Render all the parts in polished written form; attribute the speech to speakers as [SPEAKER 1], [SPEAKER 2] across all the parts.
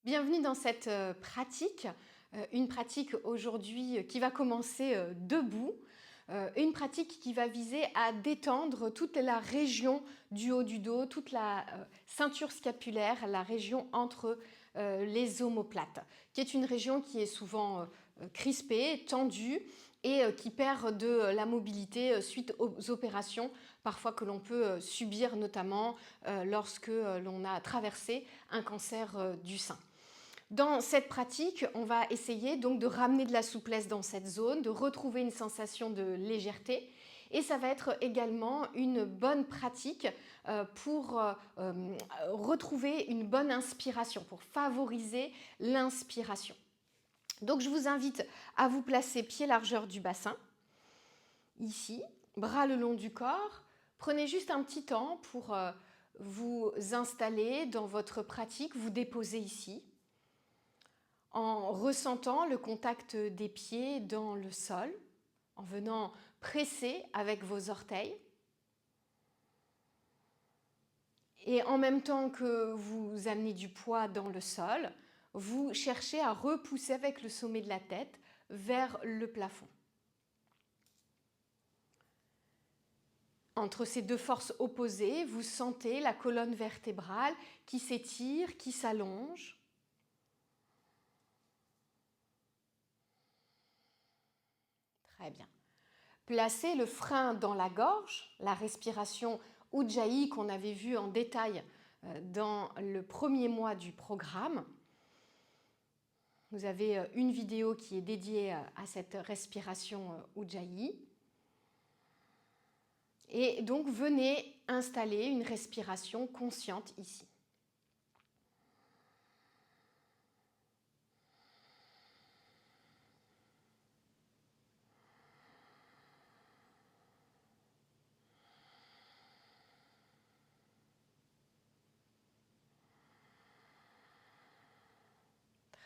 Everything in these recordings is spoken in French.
[SPEAKER 1] Bienvenue dans cette pratique, une pratique aujourd'hui qui va commencer debout, une pratique qui va viser à détendre toute la région du haut du dos, toute la ceinture scapulaire, la région entre les omoplates, qui est une région qui est souvent crispée, tendue et qui perd de la mobilité suite aux opérations parfois que l'on peut subir, notamment lorsque l'on a traversé un cancer du sein. Dans cette pratique, on va essayer donc de ramener de la souplesse dans cette zone, de retrouver une sensation de légèreté. Et ça va être également une bonne pratique pour retrouver une bonne inspiration, pour favoriser l'inspiration. Donc je vous invite à vous placer pied largeur du bassin, ici, bras le long du corps. Prenez juste un petit temps pour vous installer dans votre pratique, vous déposer ici, en ressentant le contact des pieds dans le sol, en venant presser avec vos orteils. Et en même temps que vous amenez du poids dans le sol, vous cherchez à repousser avec le sommet de la tête vers le plafond. Entre ces deux forces opposées, vous sentez la colonne vertébrale qui s'étire, qui s'allonge. Très bien. Placez le frein dans la gorge, la respiration Ujjayi qu'on avait vu en détail dans le premier mois du programme. Vous avez une vidéo qui est dédiée à cette respiration Ujjayi. Et donc venez installer une respiration consciente ici.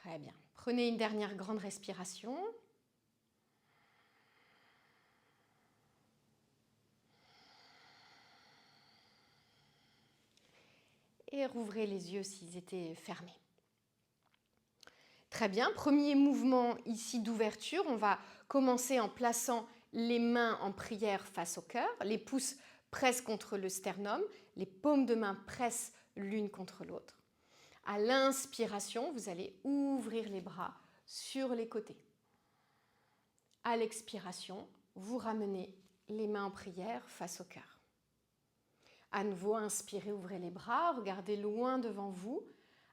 [SPEAKER 1] Très bien. Prenez une dernière grande respiration. Et rouvrez les yeux s'ils étaient fermés. Très bien, premier mouvement ici d'ouverture. On va commencer en plaçant les mains en prière face au cœur. Les pouces pressent contre le sternum. Les paumes de main pressent l'une contre l'autre. À l'inspiration, vous allez ouvrir les bras sur les côtés. À l'expiration, vous ramenez les mains en prière face au cœur. À nouveau, inspirez, ouvrez les bras, regardez loin devant vous.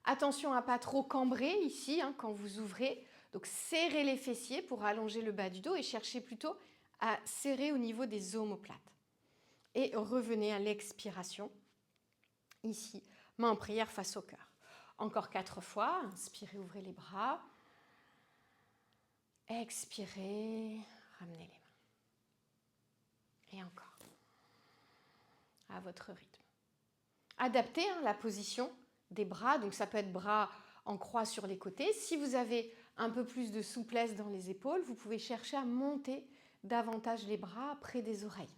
[SPEAKER 1] Attention à ne pas trop cambrer ici quand vous ouvrez. Donc serrez les fessiers pour allonger le bas du dos et cherchez plutôt à serrer au niveau des omoplates. Et revenez à l'expiration. Ici, main en prière face au cœur. Encore 4 fois. Inspirez, ouvrez les bras. Expirez, ramenez les mains. Et encore. À votre rythme. Adaptez la position des bras. Donc ça peut être bras en croix sur les côtés. Si vous avez un peu plus de souplesse dans les épaules, vous pouvez chercher à monter davantage les bras près des oreilles.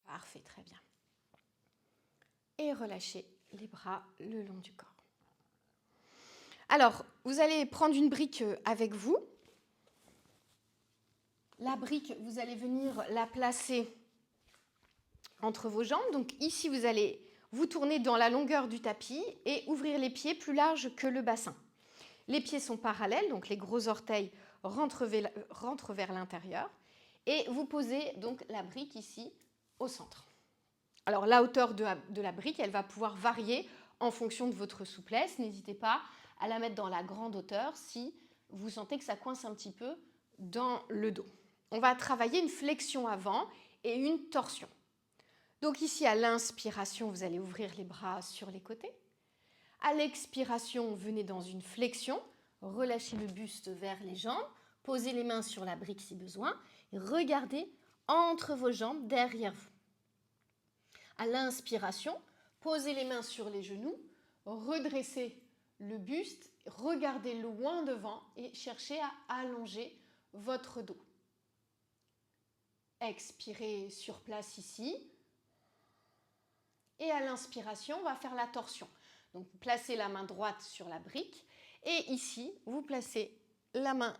[SPEAKER 1] Parfait, très bien. Et relâchez les bras le long du corps. Alors, vous allez prendre une brique avec vous. La brique, vous allez venir la placer entre vos jambes. Donc ici, vous allez vous tourner dans la longueur du tapis et ouvrir les pieds plus larges que le bassin. Les pieds sont parallèles, donc les gros orteils rentrent vers l'intérieur. Et vous posez donc la brique ici au centre. Alors la hauteur de la brique, elle va pouvoir varier en fonction de votre souplesse. N'hésitez pas à la mettre dans la grande hauteur si vous sentez que ça coince un petit peu dans le dos. On va travailler une flexion avant et une torsion. Donc ici, à l'inspiration, vous allez ouvrir les bras sur les côtés. À l'expiration, venez dans une flexion, relâchez le buste vers les jambes, posez les mains sur la brique si besoin, et regardez entre vos jambes derrière vous. À l'inspiration, posez les mains sur les genoux, redressez le buste, regardez loin devant et cherchez à allonger votre dos. Expirez sur place ici. Et à l'inspiration, on va faire la torsion. Donc, vous placez la main droite sur la brique et ici, vous placez la main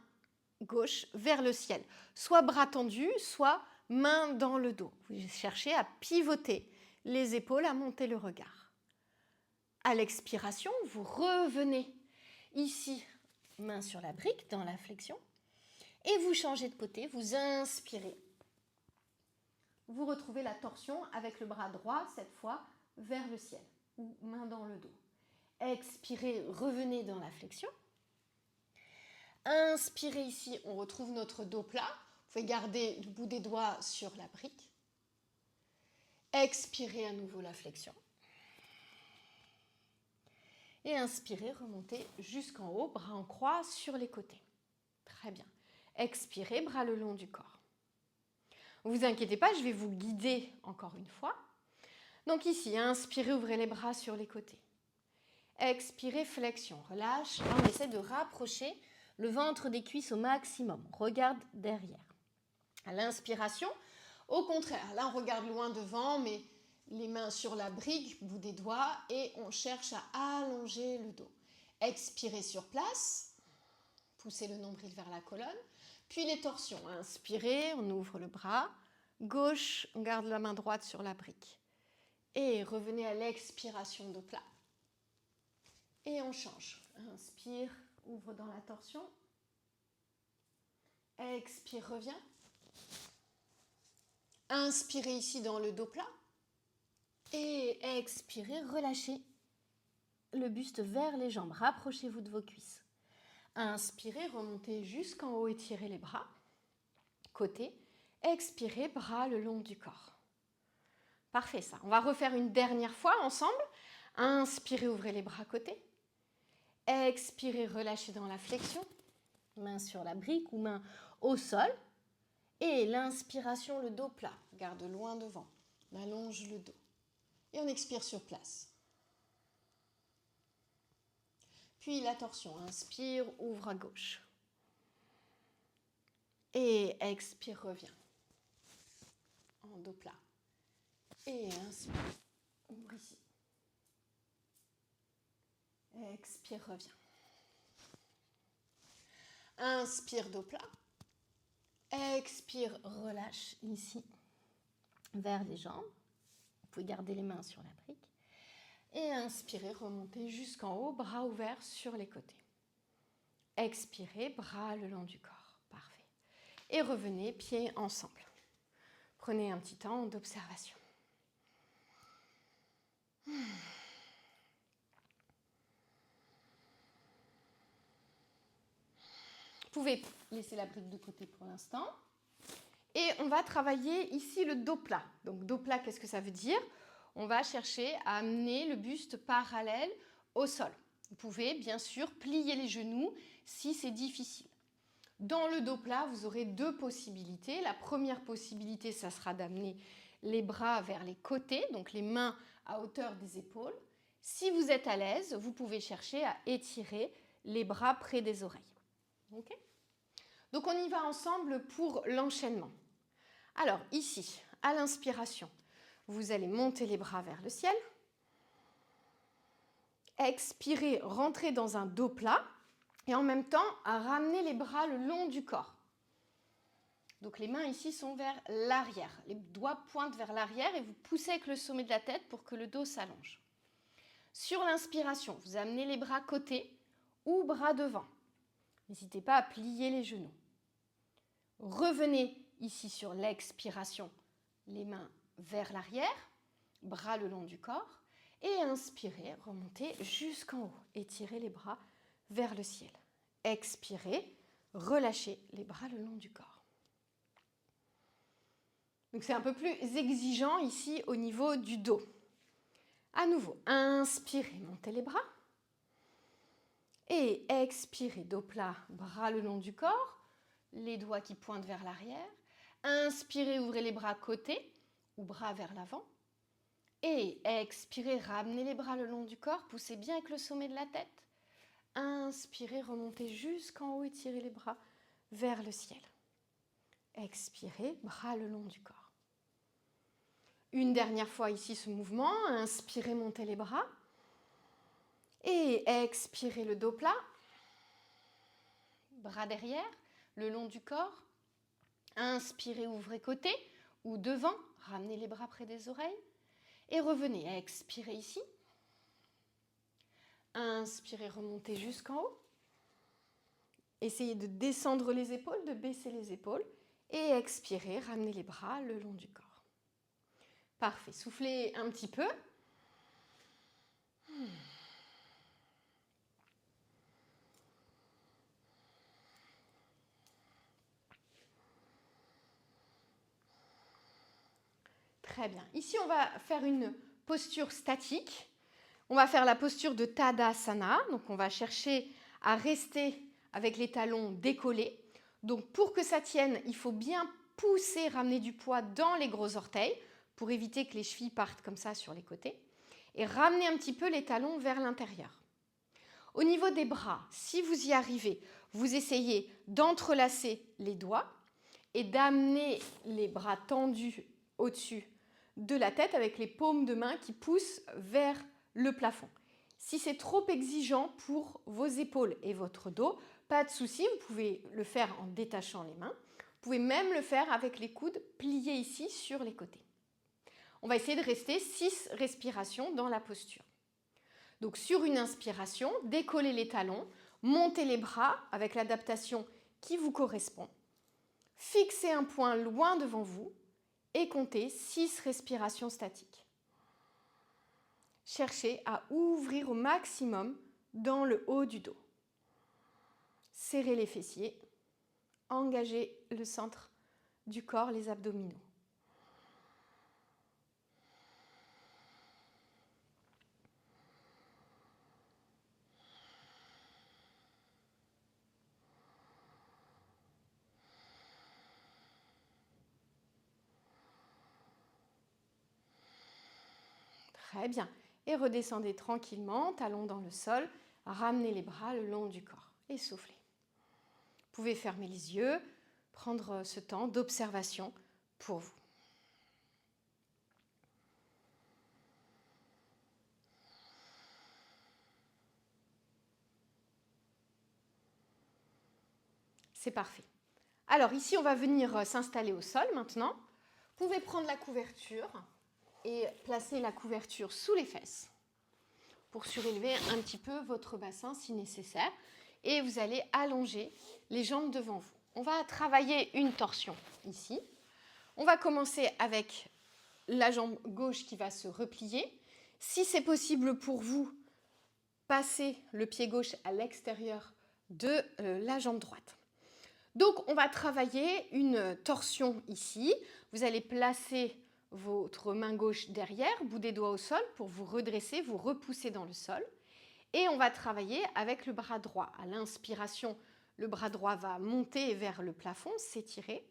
[SPEAKER 1] gauche vers le ciel. Soit bras tendus, soit main dans le dos. Vous cherchez à pivoter les épaules, à monter le regard. À l'expiration, vous revenez ici, main sur la brique, dans la flexion. Et vous changez de côté, vous inspirez. Vous retrouvez la torsion avec le bras droit, cette fois, vers le ciel, ou main dans le dos. Expirez, revenez dans la flexion. Inspirez ici, on retrouve notre dos plat. Vous pouvez garder le bout des doigts sur la brique. Expirez à nouveau la flexion. Et inspirez, remontez jusqu'en haut, bras en croix sur les côtés. Très bien. Expirez, bras le long du corps. Ne vous inquiétez pas, je vais vous guider encore une fois. Donc ici, inspirez, ouvrez les bras sur les côtés. Expirez, flexion, relâche. Là, on essaie de rapprocher le ventre des cuisses au maximum. Regarde derrière. À l'inspiration, au contraire, là on regarde loin devant, mais les mains sur la brique, bout des doigts, et on cherche à allonger le dos. Expirez sur place, poussez le nombril vers la colonne, puis les torsions. Inspirez, on ouvre le bras, gauche, on garde la main droite sur la brique. Et revenez à l'expiration, dos plat. Et on change. Inspire, ouvre dans la torsion. Expire, reviens. Inspirez ici dans le dos plat. Et expirez, relâchez le buste vers les jambes. Rapprochez-vous de vos cuisses. Inspirez, remontez jusqu'en haut, étirez les bras. Côté. Expirez, bras le long du corps. Parfait ça. On va refaire une dernière fois ensemble. Inspirez, ouvrez les bras côté. Expirez, relâchez dans la flexion. Main sur la brique ou main au sol. Et l'inspiration, le dos plat. Garde loin devant. On allonge le dos. Et on expire sur place. Puis la torsion. Inspire, ouvre à gauche. Et expire, reviens. En dos plat. Et inspire, ouvre ici. Expire, reviens. Inspire, dos plat. Expire, relâche ici, vers les jambes. Vous pouvez garder les mains sur la brique. Et inspirez, remontez jusqu'en haut, bras ouverts sur les côtés. Expirez, bras le long du corps. Parfait. Et revenez, pieds ensemble. Prenez un petit temps d'observation. Vous pouvez laisser la brique de côté pour l'instant. Et on va travailler ici le dos plat. Donc dos plat, qu'est-ce que ça veut dire? On va chercher à amener le buste parallèle au sol. Vous pouvez bien sûr plier les genoux si c'est difficile. Dans le dos plat, vous aurez deux possibilités. La première possibilité, ça sera d'amener les bras vers les côtés, donc les mains à hauteur des épaules. Si vous êtes à l'aise, vous pouvez chercher à étirer les bras près des oreilles. Okay? Donc on y va ensemble pour l'enchaînement. Alors ici, à l'inspiration, vous allez monter les bras vers le ciel. Expirez, rentrez dans un dos plat et en même temps ramenez les bras le long du corps. Donc les mains ici sont vers l'arrière. Les doigts pointent vers l'arrière et vous poussez avec le sommet de la tête pour que le dos s'allonge. Sur l'inspiration, vous amenez les bras côté ou bras devant. N'hésitez pas à plier les genoux. Revenez ici sur l'expiration, les mains vers l'arrière, bras le long du corps. Et inspirez, remontez jusqu'en haut. Étirez les bras vers le ciel. Expirez, relâchez les bras le long du corps. Donc c'est un peu plus exigeant ici au niveau du dos. À nouveau, inspirez, montez les bras. Et expirez, dos plat, bras le long du corps. Les doigts qui pointent vers l'arrière. Inspirez, ouvrez les bras côté ou bras vers l'avant. Et expirez, ramenez les bras le long du corps, poussez bien avec le sommet de la tête. Inspirez, remontez jusqu'en haut, étirez les bras vers le ciel. Expirez, bras le long du corps. Une dernière fois ici ce mouvement, inspirez, montez les bras. Et expirez le dos plat. Bras derrière, le long du corps. Inspirez, ouvrez côté ou devant, ramenez les bras près des oreilles. Et revenez, expirez ici. Inspirez, remontez jusqu'en haut. Essayez de descendre les épaules, de baisser les épaules. Et expirez, ramenez les bras le long du corps. Parfait, soufflez un petit peu. Très bien. Ici, on va faire une posture statique. On va faire la posture de Tadasana. Donc, on va chercher à rester avec les talons décollés. Donc, pour que ça tienne, il faut bien pousser, ramener du poids dans les gros orteils pour éviter que les chevilles partent comme ça sur les côtés. Et ramener un petit peu les talons vers l'intérieur. Au niveau des bras, si vous y arrivez, vous essayez d'entrelacer les doigts et d'amener les bras tendus au-dessus de la tête avec les paumes de main qui poussent vers le plafond. Si c'est trop exigeant pour vos épaules et votre dos, pas de souci, vous pouvez le faire en détachant les mains. Vous pouvez même le faire avec les coudes pliés ici sur les côtés. On va essayer de rester 6 respirations dans la posture. Donc sur une inspiration, décollez les talons, montez les bras avec l'adaptation qui vous correspond. Fixez un point loin devant vous et comptez 6 respirations statiques. Cherchez à ouvrir au maximum dans le haut du dos. Serrez les fessiers, engagez le centre du corps, les abdominaux. Très bien. Et redescendez tranquillement, talons dans le sol. Ramenez les bras le long du corps et soufflez. Vous pouvez fermer les yeux, prendre ce temps d'observation pour vous. C'est parfait. Alors ici, on va venir s'installer au sol maintenant. Vous pouvez prendre la couverture et placer la couverture sous les fesses pour surélever un petit peu votre bassin si nécessaire. Et vous allez allonger les jambes devant vous. On va travailler une torsion ici. On va commencer avec la jambe gauche qui va se replier. Si c'est possible pour vous, passez le pied gauche à l'extérieur de la jambe droite. Donc, on va travailler une torsion ici. Vous allez placer votre main gauche derrière, bout des doigts au sol pour vous redresser, vous repousser dans le sol. Et on va travailler avec le bras droit. À l'inspiration, le bras droit va monter vers le plafond, s'étirer.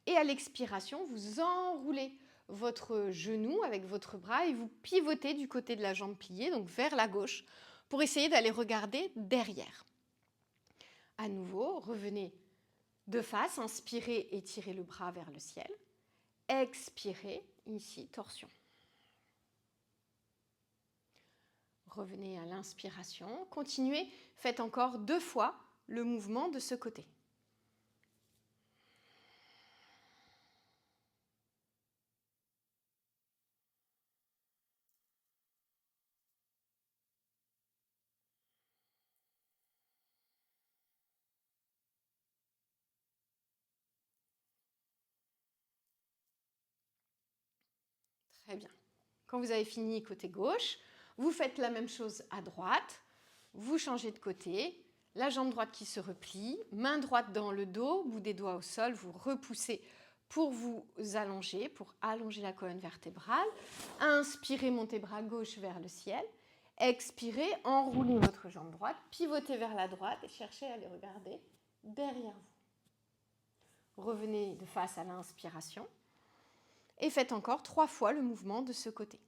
[SPEAKER 1] Et à l'expiration, vous enroulez votre genou avec votre bras et vous pivotez du côté de la jambe pliée, donc vers la gauche, pour essayer d'aller regarder derrière. À nouveau, revenez de face, inspirez, étirez le bras vers le ciel. Expirez, ici, torsion. Revenez à l'inspiration, continuez, faites encore 2 fois le mouvement de ce côté. Très bien. Quand vous avez fini côté gauche, vous faites la même chose à droite. Vous changez de côté, la jambe droite qui se replie, main droite dans le dos, bout des doigts au sol, vous repoussez pour vous allonger, pour allonger la colonne vertébrale. Inspirez, montez bras gauche vers le ciel. Expirez, enroulez votre jambe droite, pivotez vers la droite et cherchez à les regarder derrière vous. Revenez de face à l'inspiration et faites encore 3 fois le mouvement de ce côté.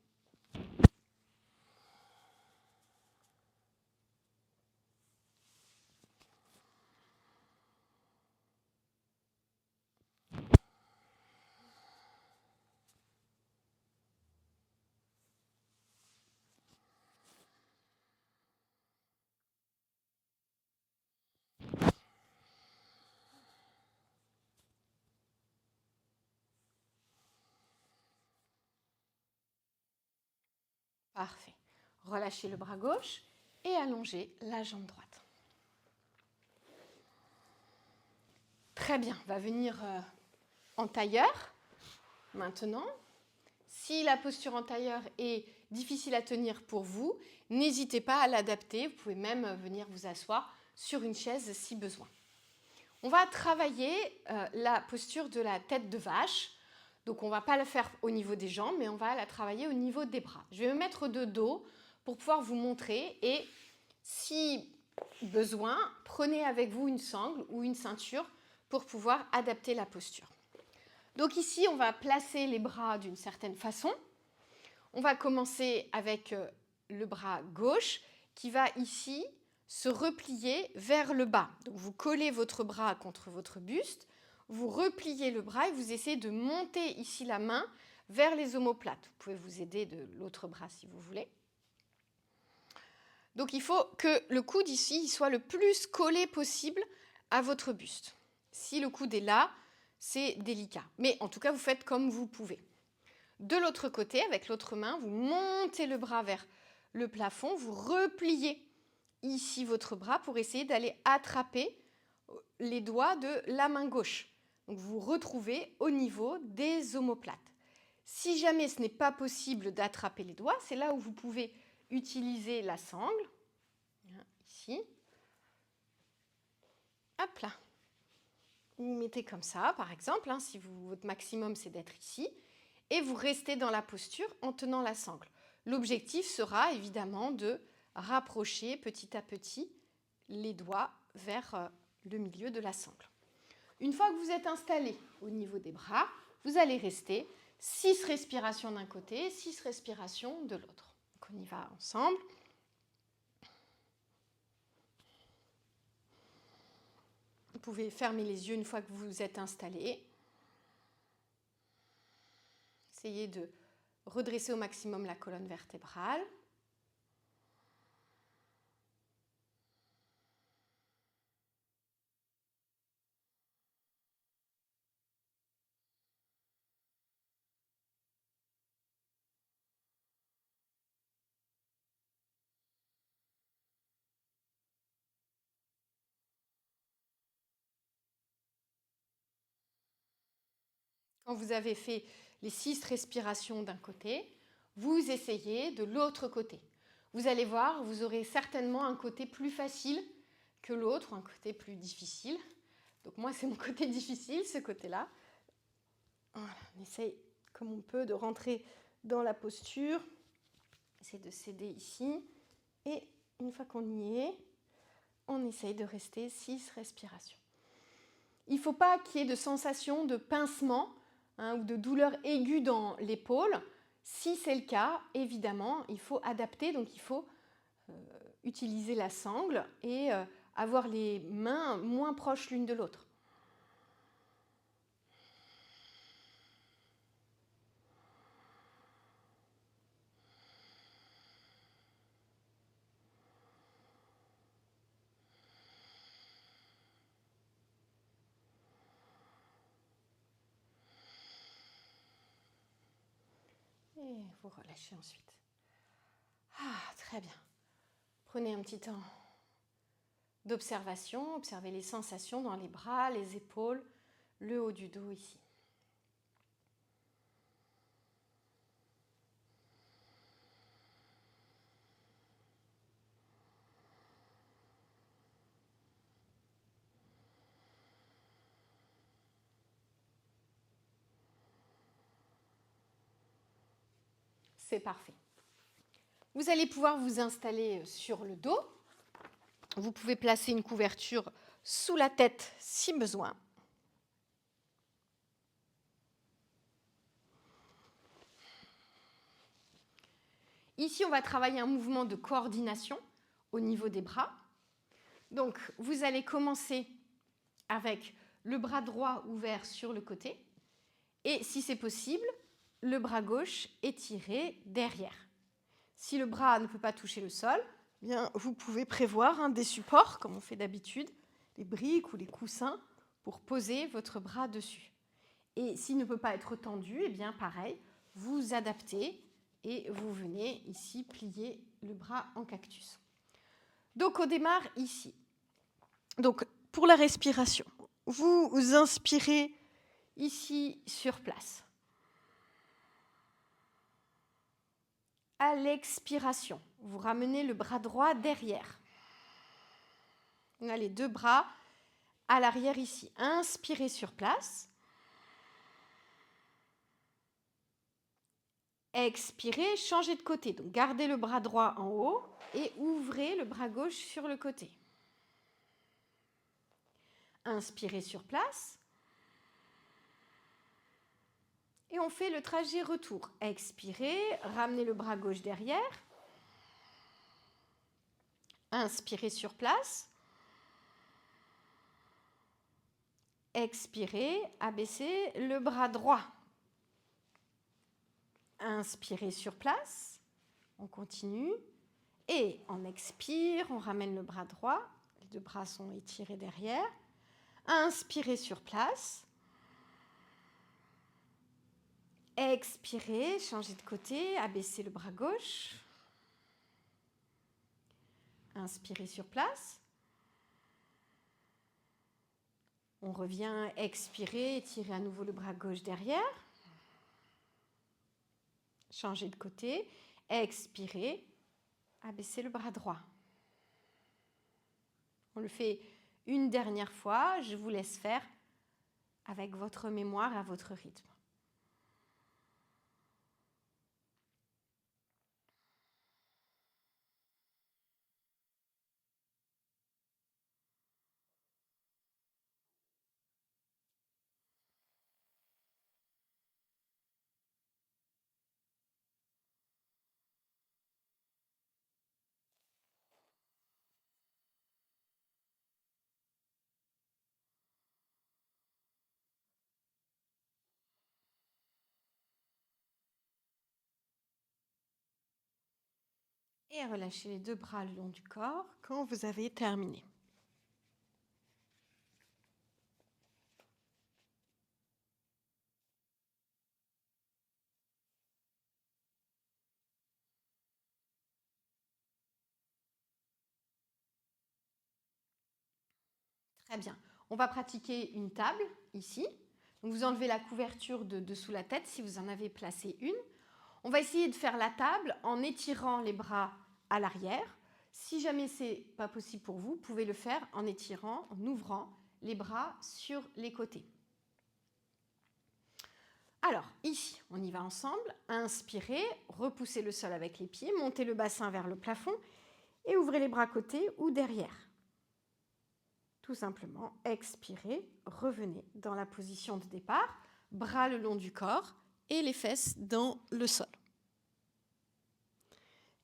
[SPEAKER 1] Parfait. Relâchez le bras gauche et allongez la jambe droite. Très bien, on va venir en tailleur maintenant. Si la posture en tailleur est difficile à tenir pour vous, n'hésitez pas à l'adapter. Vous pouvez même venir vous asseoir sur une chaise si besoin. On va travailler la posture de la tête de vache. Donc on ne va pas la faire au niveau des jambes, mais on va la travailler au niveau des bras. Je vais me mettre de dos pour pouvoir vous montrer et si besoin, prenez avec vous une sangle ou une ceinture pour pouvoir adapter la posture. Donc ici, on va placer les bras d'une certaine façon. On va commencer avec le bras gauche qui va ici se replier vers le bas. Donc vous collez votre bras contre votre buste, vous repliez le bras et vous essayez de monter ici la main vers les omoplates. Vous pouvez vous aider de l'autre bras si vous voulez. Donc il faut que le coude ici soit le plus collé possible à votre buste. Si le coude est là, c'est délicat. Mais en tout cas, vous faites comme vous pouvez. De l'autre côté, avec l'autre main, vous montez le bras vers le plafond, vous repliez ici votre bras pour essayer d'aller attraper les doigts de la main gauche. Donc vous vous retrouvez au niveau des omoplates. Si jamais ce n'est pas possible d'attraper les doigts, c'est là où vous pouvez utiliser la sangle. Ici. Hop là. Vous mettez comme ça, par exemple, si votre maximum c'est d'être ici, et vous restez dans la posture en tenant la sangle. L'objectif sera évidemment de rapprocher petit à petit les doigts vers le milieu de la sangle. Une fois que vous êtes installé au niveau des bras, vous allez rester 6 respirations d'un côté, 6 respirations de l'autre. Donc on y va ensemble. Vous pouvez fermer les yeux une fois que vous êtes installé. Essayez de redresser au maximum la colonne vertébrale. Quand vous avez fait les 6 respirations d'un côté, vous essayez de l'autre côté. Vous allez voir, vous aurez certainement un côté plus facile que l'autre, un côté plus difficile. Donc moi, c'est mon côté difficile, ce côté-là. Voilà, on essaye comme on peut de rentrer dans la posture. Essaye de céder ici. Et une fois qu'on y est, on essaye de rester 6 respirations. Il ne faut pas qu'il y ait de sensation de pincement ou de douleur aiguë dans l'épaule. Si c'est le cas, évidemment, il faut adapter. Donc il faut utiliser la sangle et avoir les mains moins proches l'une de l'autre. Et vous relâchez ensuite. Très bien. Prenez un petit temps d'observation. Observez les sensations dans les bras, les épaules, le haut du dos ici. C'est parfait. Vous allez pouvoir vous installer sur le dos. Vous pouvez placer une couverture sous la tête si besoin. Ici, on va travailler un mouvement de coordination au niveau des bras. Donc, vous allez commencer avec le bras droit ouvert sur le côté et, si c'est possible, le bras gauche étiré derrière. Si le bras ne peut pas toucher le sol, eh bien, vous pouvez prévoir des supports, comme on fait d'habitude, les briques ou les coussins, pour poser votre bras dessus. Et s'il ne peut pas être tendu, eh bien, pareil, vous adaptez et vous venez ici plier le bras en cactus. Donc on démarre ici. Donc pour la respiration, vous inspirez ici sur place. À l'expiration, vous ramenez le bras droit derrière. On a les deux bras à l'arrière ici. Inspirez sur place. Expirez, changez de côté. Donc gardez le bras droit en haut et ouvrez le bras gauche sur le côté. Inspirez sur place. Et on fait le trajet retour. Expirez, ramenez le bras gauche derrière. Inspirez sur place. Expirez, abaissez le bras droit. Inspirez sur place. On continue. Et on expire, on ramène le bras droit. Les deux bras sont étirés derrière. Inspirez sur place. Expirez, changez de côté, abaissez le bras gauche. Inspirez sur place. On revient, expirer, étirez à nouveau le bras gauche derrière. Changez de côté, expirez, abaissez le bras droit. On le fait une dernière fois, je vous laisse faire avec votre mémoire à votre rythme. Et relâchez les deux bras le long du corps quand vous avez terminé. Très bien. On va pratiquer une table ici. Donc vous enlevez la couverture de dessous la tête si vous en avez placé une. On va essayer de faire la table en étirant les bras à l'arrière. Si jamais ce n'est pas possible pour vous, vous pouvez le faire en étirant, en ouvrant les bras sur les côtés. Alors, ici, on y va ensemble. Inspirez, repoussez le sol avec les pieds, montez le bassin vers le plafond et ouvrez les bras côté ou derrière. Tout simplement, expirez, revenez dans la position de départ, bras le long du corps et les fesses dans le sol.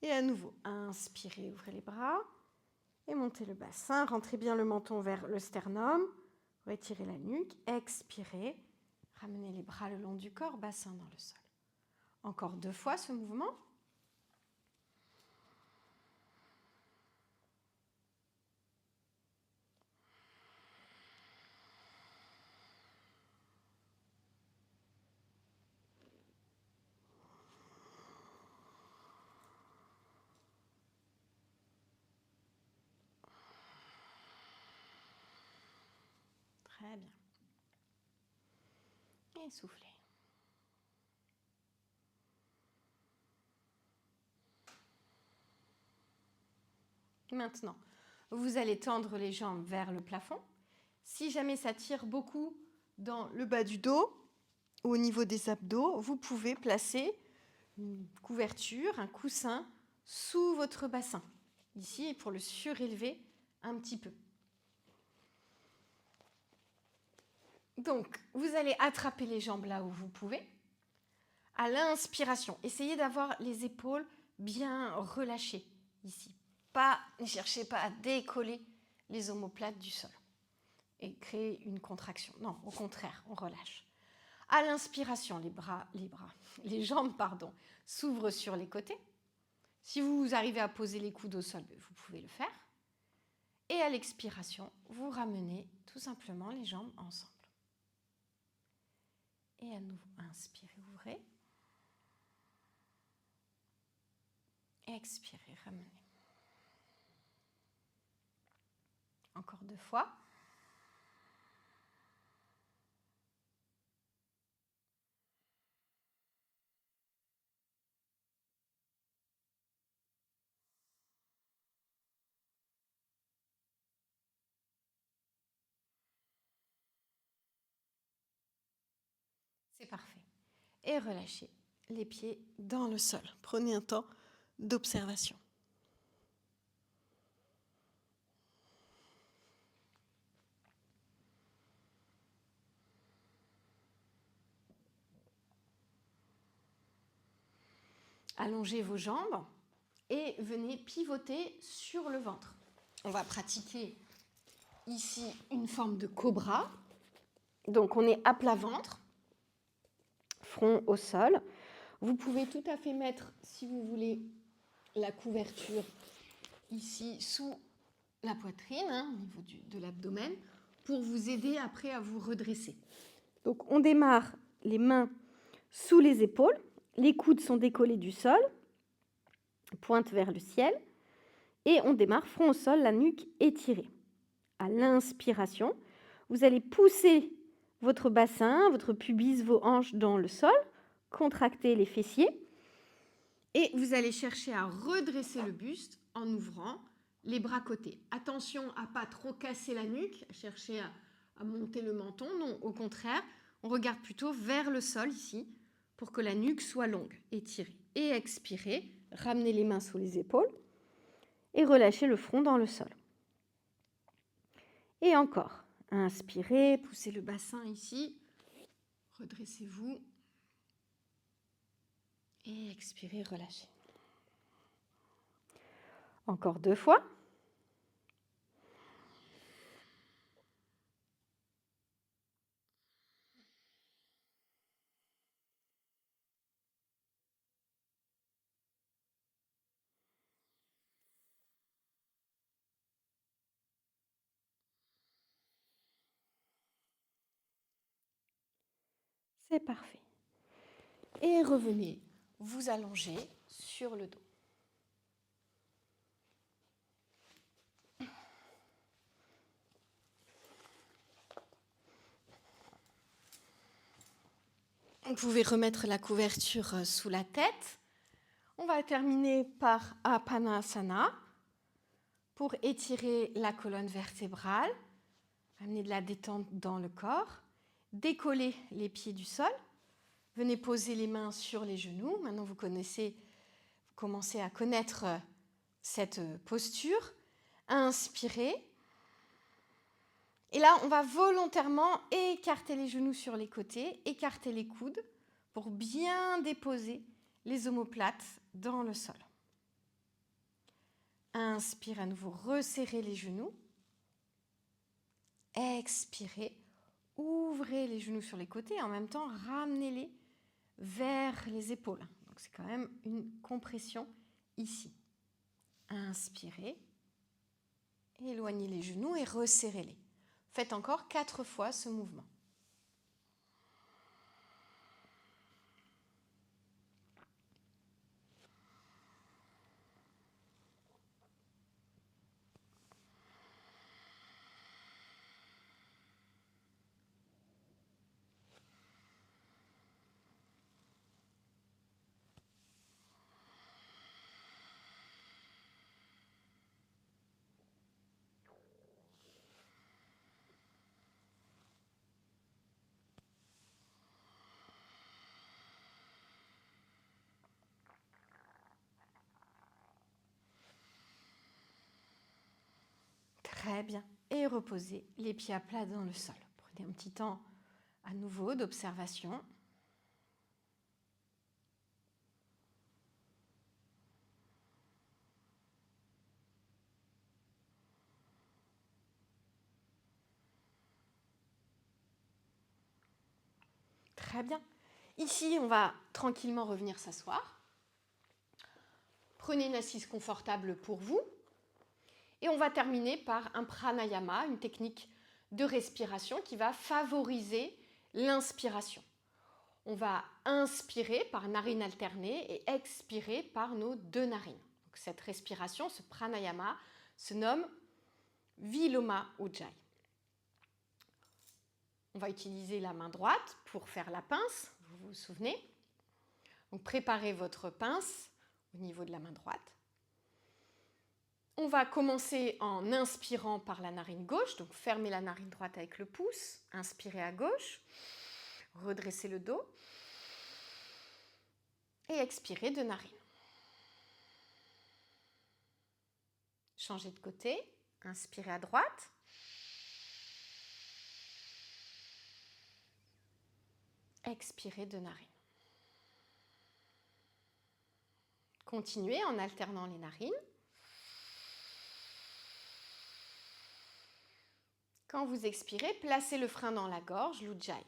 [SPEAKER 1] Et à nouveau, inspirez, ouvrez les bras et montez le bassin, rentrez bien le menton vers le sternum, retirez la nuque, expirez, ramenez les bras le long du corps, bassin dans le sol. Encore 2 fois ce mouvement. Très bien. Et soufflez. Maintenant, vous allez tendre les jambes vers le plafond. Si jamais ça tire beaucoup dans le bas du dos, au niveau des abdos, vous pouvez placer une couverture, un coussin sous votre bassin, ici, pour le surélever un petit peu. Donc, vous allez attraper les jambes là où vous pouvez. À l'inspiration, essayez d'avoir les épaules bien relâchées ici. Ne cherchez pas à décoller les omoplates du sol et créer une contraction. Non, au contraire, on relâche. À l'inspiration, les jambes s'ouvrent sur les côtés. Si vous arrivez à poser les coudes au sol, vous pouvez le faire. Et à l'expiration, vous ramenez tout simplement les jambes ensemble. Et à nouveau, inspirez, ouvrez. Expirez, ramenez. Encore 2 fois. C'est parfait. Et relâchez les pieds dans le sol. Prenez un temps d'observation. Allongez vos jambes et venez pivoter sur le ventre. On va pratiquer ici une forme de cobra. Donc on est à plat ventre, front au sol. Vous pouvez tout à fait mettre, si vous voulez, la couverture ici sous la poitrine, au niveau de l'abdomen, pour vous aider après à vous redresser. Donc on démarre les mains sous les épaules, les coudes sont décollés du sol, pointe vers le ciel, et on démarre front au sol, la nuque étirée. À l'inspiration, vous allez pousser votre bassin, votre pubis, vos hanches dans le sol, contracter les fessiers, et vous allez chercher à redresser le buste en ouvrant les bras côtés. Attention à ne pas trop casser la nuque, à chercher à monter le menton. Non, au contraire, on regarde plutôt vers le sol ici pour que la nuque soit longue, étirée. Et expirez, ramenez les mains sous les épaules et relâchez le front dans le sol. Et encore, inspirez, poussez le bassin ici, redressez-vous et expirez, relâchez. Encore 2 fois. C'est parfait. Et revenez vous allonger sur le dos. Vous pouvez remettre la couverture sous la tête. On va terminer par Apanasana pour étirer la colonne vertébrale, amener de la détente dans le corps, décoller les pieds du sol. Venez poser les mains sur les genoux. Maintenant, vous commencez à connaître cette posture. Inspirez. Et là, on va volontairement écarter les genoux sur les côtés, écarter les coudes pour bien déposer les omoplates dans le sol. Inspire à nouveau, resserrez les genoux. Expirez, ouvrez les genoux sur les côtés et en même temps, ramenez-les vers les épaules. Donc, c'est quand même une compression ici. Inspirez, éloignez les genoux et resserrez-les. Faites encore 4 fois ce mouvement. Très bien. Et reposez les pieds à plat dans le sol. Prenez un petit temps à nouveau d'observation. Très bien. Ici, on va tranquillement revenir s'asseoir. Prenez une assise confortable pour vous. Et on va terminer par un pranayama, une technique de respiration qui va favoriser l'inspiration. On va inspirer par narine alternée et expirer par nos 2 narines. Donc cette respiration, ce pranayama, se nomme Viloma Ujjayi. On va utiliser la main droite pour faire la pince, vous vous souvenez. Donc préparez votre pince au niveau de la main droite. On va commencer en inspirant par la narine gauche, donc fermez la narine droite avec le pouce, inspirez à gauche, redressez le dos et expirez de narine. Changez de côté, inspirez à droite. Expirez de narine. Continuez en alternant les narines. Quand vous expirez, placez le frein dans la gorge, l'Ujjayi.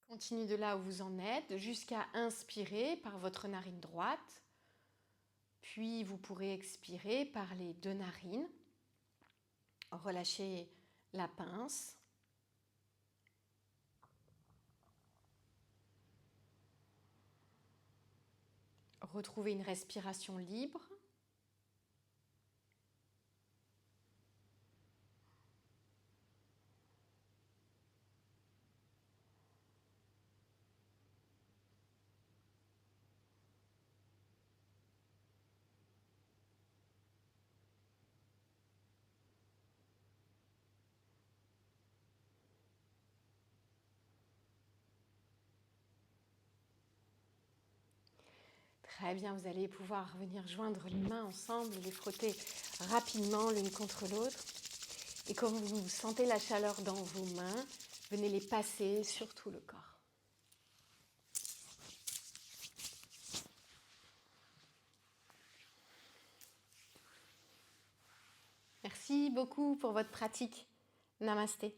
[SPEAKER 1] Continuez de là où vous en êtes jusqu'à inspirer par votre narine droite. Puis vous pourrez expirer par les deux narines. Relâchez la pince. Retrouvez une respiration libre. Très bien, vous allez pouvoir venir joindre les mains ensemble, les frotter rapidement l'une contre l'autre. Et quand vous sentez la chaleur dans vos mains, venez les passer sur tout le corps. Merci beaucoup pour votre pratique. Namasté.